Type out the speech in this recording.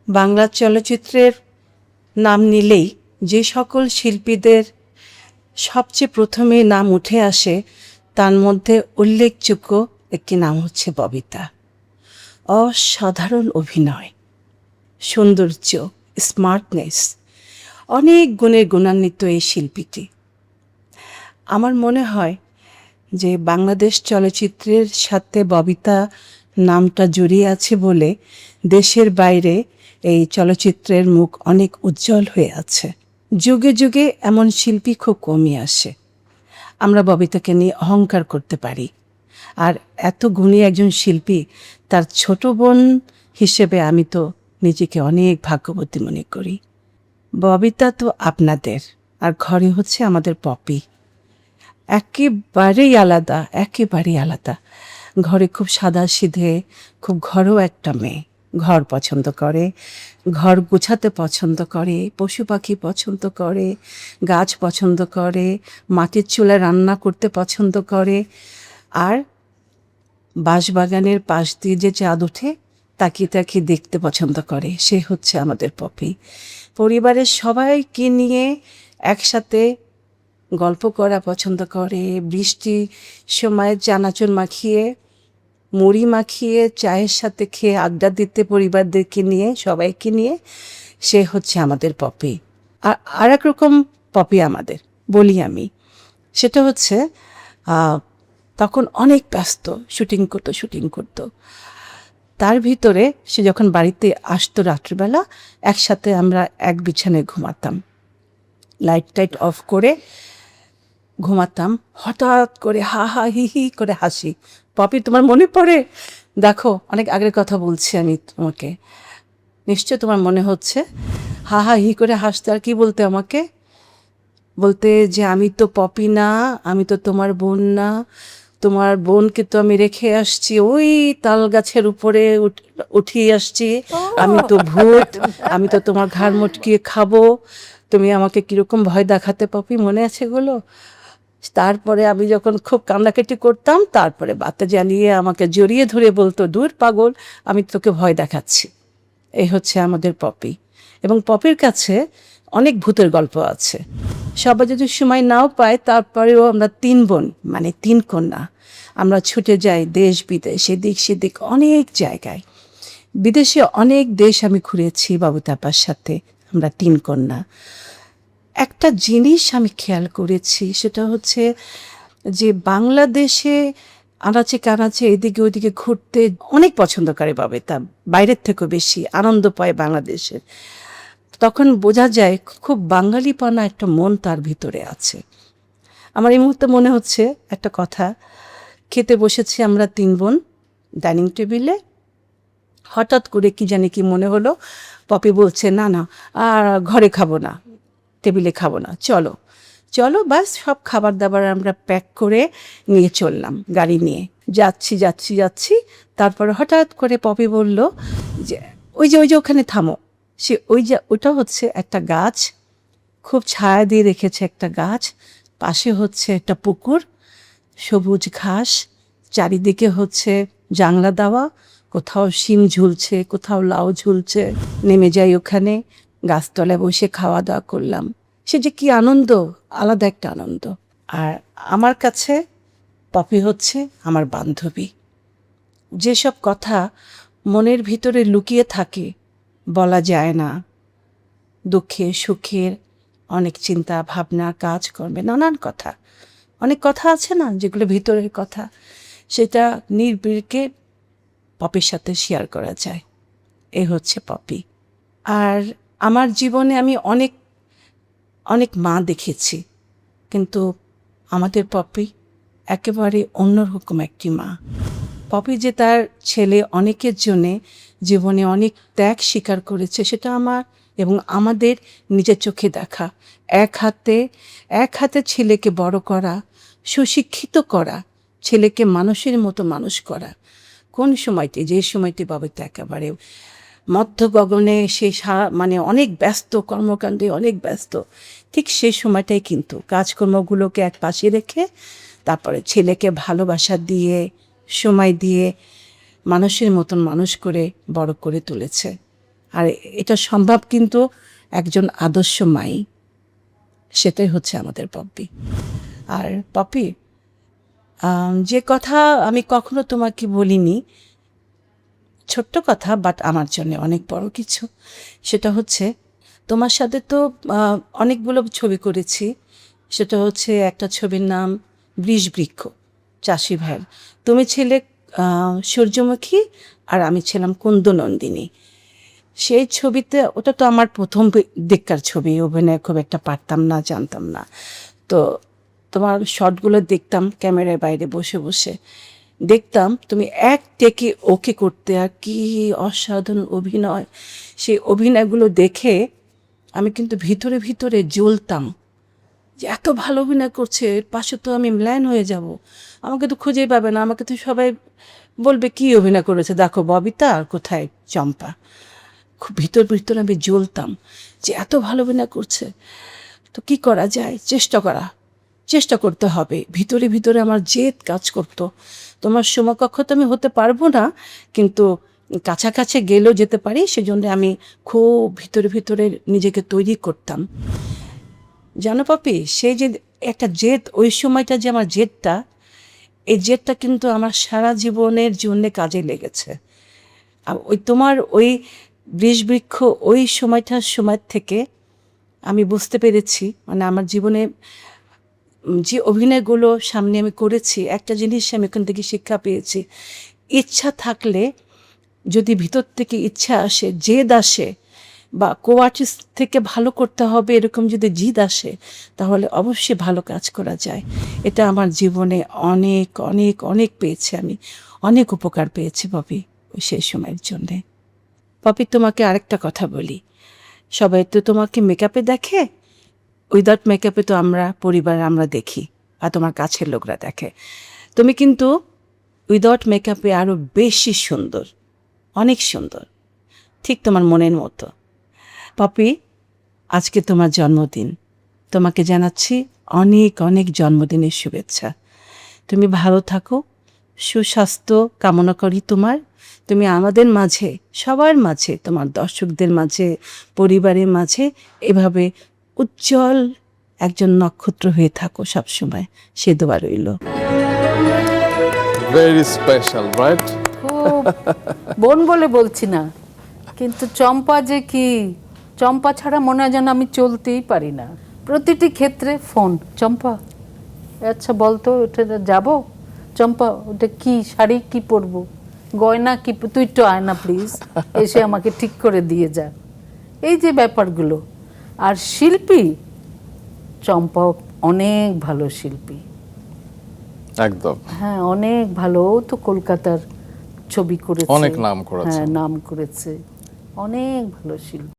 বাংলা চলচ্চিত্রের নাম নিলেই যে সকল শিল্পীদের সবচেয়ে প্রথমে নাম উঠে আসে তার মধ্যে উল্লেখযোগ্য একটি নাম হচ্ছে ববিতা। অসাধারণ অভিনয়, সৌন্দর্য, স্মার্টনেস, অনেক গুণে গুণান্বিত এই শিল্পীটি। আমার মনে হয় যে বাংলাদেশ চলচ্চিত্রের সাথে ববিতা নামটা জড়িয়ে আছে বলে দেশের বাইরে এই চলচ্চিত্রের মুখ অনেক উজ্জ্বল হয়ে আছে। যুগে যুগে এমন শিল্পী খুব কমই আসে। আমরা ববিতাকে নিয়ে অহংকার করতে পারি। আর এত গুণী একজন শিল্পী, তার ছোট বোন হিসেবে আমি তো নিজেকে অনেক ভাগ্যবতী মনে করি। ববিতা তো আপনাদের, আর ঘরে হচ্ছে আমাদের পপি। একেবারেই আলাদা, একেবারেই আলাদা। ঘরে খুব সাদাসিধে, খুব ঘরোয়া একটা মেয়ে। ঘর পছন্দ করে, ঘর গুছাতে পছন্দ করে, পশু পাখি পছন্দ করে, গাছ পছন্দ করে, মাটির চুলায় রান্না করতে পছন্দ করে, আর বাঁশবাগানের পাশ দিয়ে যে চাঁদ ওঠে তাকিয়ে তাকিয়ে দেখতে পছন্দ করে। সে হচ্ছে আমাদের পপি। পরিবারের সবাইকে নিয়ে একসাথে গল্প করা পছন্দ করে, বৃষ্টির সময় চানাচুর মাখিয়ে, মুড়ি মাখিয়ে চায়ের সাথে খেয়ে আড্ডা দিতে পরিবারদেরকে নিয়ে, সবাইকে নিয়ে। সে হচ্ছে আমাদের পপি। আর এক রকম পপি আমাদের বলি আমি, সেটা হচ্ছে তখন অনেক ব্যস্ত, শুটিং করতো। তার ভিতরে সে যখন বাড়িতে আসতো রাত্রিবেলা, একসাথে আমরা এক বিছানায় ঘুমাতাম, লাইট টাইট অফ করে ঘুমাতাম। হঠাৎ করে হা হা হি হি করে হাসি। পপি, তোমার মনে পড়ে? দেখো, অনেক আগের কথা বলছি আমি তোমাকে, নিশ্চয় তোমার মনে হচ্ছে। হা হা হি করে হাসতে, আর কি বলতে আমাকে? বলতে যে আমি তো পপি না, আমি তো তোমার বোন না, তোমার বোনকে তো আমি রেখে আসছি ওই তাল গাছের উপরে উঠিয়ে আসছি, আমি তো ভূত, আমি তো তোমার ঘাড় মটকিয়ে খাবো, তুমি আমাকে কিরকম ভয় দেখাতে পপি, মনে আছে এগুলো? তারপরে আমি যখন খুব কান্নাকাটি করতাম, তারপরে বাতি জ্বালিয়ে আমাকে জড়িয়ে ধরে বলতো, দূর পাগল, আমি তোকে ভয় দেখাচ্ছি। এই হচ্ছে আমাদের পপি। এবং পপির কাছে অনেক ভূতের গল্প আছে। সবাই যদি সময় নাও পায়, তারপরেও আমরা 3 বোন, মানে 3 কন্যা, আমরা ছুটে যাই দেশ বিদেশ, এদিক সেদিক অনেক জায়গায়। বিদেশে অনেক দেশ আমি ঘুরেছি বাবুতাপার সাথে, আমরা 3 কন্যা। একটা জিনিস আমি খেয়াল করেছি, সেটা হচ্ছে যে বাংলাদেশে আনাচে কানাচে এদিকে ওইদিকে ঘুরতে অনেক পছন্দ করে ববিতা, বাইরের থেকেও বেশি আনন্দ পায় বাংলাদেশের। তখন বোঝা যায় খুব বাঙালিপনা একটা মন তার ভিতরে আছে। আমার এই মুহূর্তে মনে হচ্ছে একটা কথা, খেতে বসেছি আমরা 3 বোন ডাইনিং টেবিলে, হঠাৎ করে কি জানি কি মনে হলো, পপি বলছে, না না, আর ঘরে খাবো না, টেবিলে খাবো না, চলো চলো। বাস সব খাবার দাবার আমরা প্যাক করে নিয়ে চললাম, গাড়ি নিয়ে যাচ্ছি। তারপরে হঠাৎ করে পপি বলল যে ওই যে ওখানে থামো। সে ওইটা হচ্ছে একটা গাছ, খুব ছায়া দিয়ে রেখেছে একটা গাছ, পাশে হচ্ছে একটা পুকুর, সবুজ ঘাস, চারিদিকে হচ্ছে জাংলা দেওয়া, কোথাও শিম ঝুলছে, কোথাও লাউ ঝুলছে। নেমে যাই ওখানে, গাছতলায় বসে খাওয়া দাওয়া করলাম। সে যে কি আনন্দ, আলাদা একটা আনন্দ। আর আমার কাছে পপি হচ্ছে আমার বান্ধবী। যেসব কথা মনের ভিতরে লুকিয়ে থাকে, বলা যায় না, দুঃখের সুখের অনেক চিন্তা ভাবনা, কাজকর্মে নানান কথা, অনেক কথা আছে না, যেগুলো ভিতরের কথা, সেটা নির্বিঘ্নে পপির সাথে শেয়ার করা যায়। এই হচ্ছে পপি। আর আমার জীবনে আমি অনেক অনেক মা দেখেছি, কিন্তু আমাদের পপি একেবারে অন্যরকম একটি মা। পপি যে তার ছেলে অনেকের জন্যে জীবনে অনেক ত্যাগ স্বীকার করেছে, সেটা আমার এবং আমাদের নিজের চোখে দেখা। এক হাতে ছেলেকে বড় করা, সুশিক্ষিত করা, ছেলেকে মানুষের মতো মানুষ করা। কোন সময়টি, যে সময়টি ববিতা একেবারে মধ্য গগনে, সে মানে অনেক ব্যস্ত, কর্মকাণ্ডে অনেক ব্যস্ত, ঠিক সেই সময়টাই কিন্তু কাজকর্মগুলোকে এক পাশে রেখে তারপরে ছেলেকে ভালোবাসা দিয়ে, সময় দিয়ে মানুষের মতন মানুষ করে বড় করে তুলেছে। আর এটা সম্ভব কিন্তু একজন আদর্শ মাই, সেটাই হচ্ছে আমাদের পপি। আর পপি, যে কথা আমি কখনো তোমাকে বলিনি, ছোট্ট কথা বাট আমার জন্য অনেক বড় কিছু, সেটা হচ্ছে তোমার সাথে তো অনেকগুলো ছবি করেছি। সেটা হচ্ছে একটা ছবির নাম বৃষ-বৃক্ষ, চাষি ভাইয়ের। তুমি ছিলে সূর্যমুখী আর আমি ছিলাম কুন্দনন্দিনী। সেই ছবিতে, ওটা তো আমার প্রথম দিককার ছবি, অভিনয় খুব একটা পারতাম না, জানতাম না। তো তোমার শটগুলো দেখতাম ক্যামেরার বাইরে বসে বসে, দেখতাম তুমি এক টেকে ওকে করতে, আর কি অসাধারণ অভিনয়। সেই অভিনয়গুলো দেখে আমি কিন্তু ভিতরে ভিতরে জ্বলতাম যে এত ভালো অভিনয় করছে, এর পাশে তো আমি ম্লান হয়ে যাব, আমাকে তো খুঁজেই পাবে না, আমাকে তো সবাই বলবে কি অভিনয় করেছে, দেখো ববিতা আর কোথায় চম্পা। খুব ভিতর ভিতর আমি জ্বলতাম যে এত ভালো অভিনয় করছে, তো কি করা যায়, চেষ্টা করতে হবে। ভিতরে ভিতরে আমার জেদ কাজ করতো। তোমার সমকক্ষ তো আমি হতে পারবো না, কিন্তু কাছাকাছি গেলেও যেতে পারি, সেজন্য আমি খুব ভিতরে ভিতরে নিজেকে তৈরি করতাম। জানো পপি, সেই যে একটা জেদ, ওই সময়টা যে আমার জেদটা, এই জেদটা কিন্তু আমার সারা জীবনের জন্য কাজে লেগেছে। আর ওই তোমার ওই বৃষ-বৃক্ষ, ওই সময় থেকে আমি বুঝতে পেরেছি, মানে আমার জীবনে যে অভিনয়গুলো সামনে আমি করেছি, একটা জিনিস আমি ওখান থেকে শিক্ষা পেয়েছি, ইচ্ছা থাকলে, যদি ভিতর থেকে ইচ্ছা আসে, জেদ আসে, বা কো আর্টিস্ট থেকে ভালো করতে হবে এরকম যদি জিদ আসে, তাহলে অবশ্যই ভালো কাজ করা যায়। এটা আমার জীবনে অনেক অনেক অনেক পেয়েছি, আমি অনেক উপকার পেয়েছি পপি ওই সেই সময়ের জন্যে। পপি, তোমাকে আরেকটা কথা বলি, সবাই তো তোমাকে মেকআপে দেখে, উইদাউট মেকআপে তো আমরা পরিবার আমরা দেখি, আর তোমার কাছের লোকরা দেখে। তুমি কিন্তু উইদাউট মেকআপে আরও বেশি সুন্দর, অনেক সুন্দর, ঠিক তোমার মনের মতো। পপি, আজকে তোমার জন্মদিন, তোমাকে জানাচ্ছি অনেক অনেক জন্মদিনের শুভেচ্ছা। তুমি ভালো থাকো, সুস্বাস্থ্য কামনা করি তোমার। তুমি আমাদের মাঝে, সবার মাঝে, তোমার দর্শকদের মাঝে, পরিবারের মাঝে এভাবে উজ্জ্বল একজন নক্ষত্র হয়ে থাকো সবসময়, সে দোয়া রইল। Very special, right? খুব বোন বলে বলছি না, কিন্তু চম্পা যে কি, চম্পা ছাড়া মনে হয় যেন আমি চলতেই পারি না। প্রতিটি ক্ষেত্রে ফোন, চম্পা আচ্ছা বলতো ওটা যাব, চম্পা ওটা কি শাড়ি কি পরবো, গয়না কি, তুই একটু আয় না প্লিজ, এসে আমাকে ঠিক করে দিয়ে যা। এই যে ব্যাপারগুলো। আর শিল্পী, চম্পা অনেক ভালো শিল্পী, একদম, হ্যাঁ অনেক ভালো। ও তো কলকাতার ছবি করেছে, অনেক নাম করেছে। হ্যাঁ নাম করেছে, অনেক ভালো শিল্পী।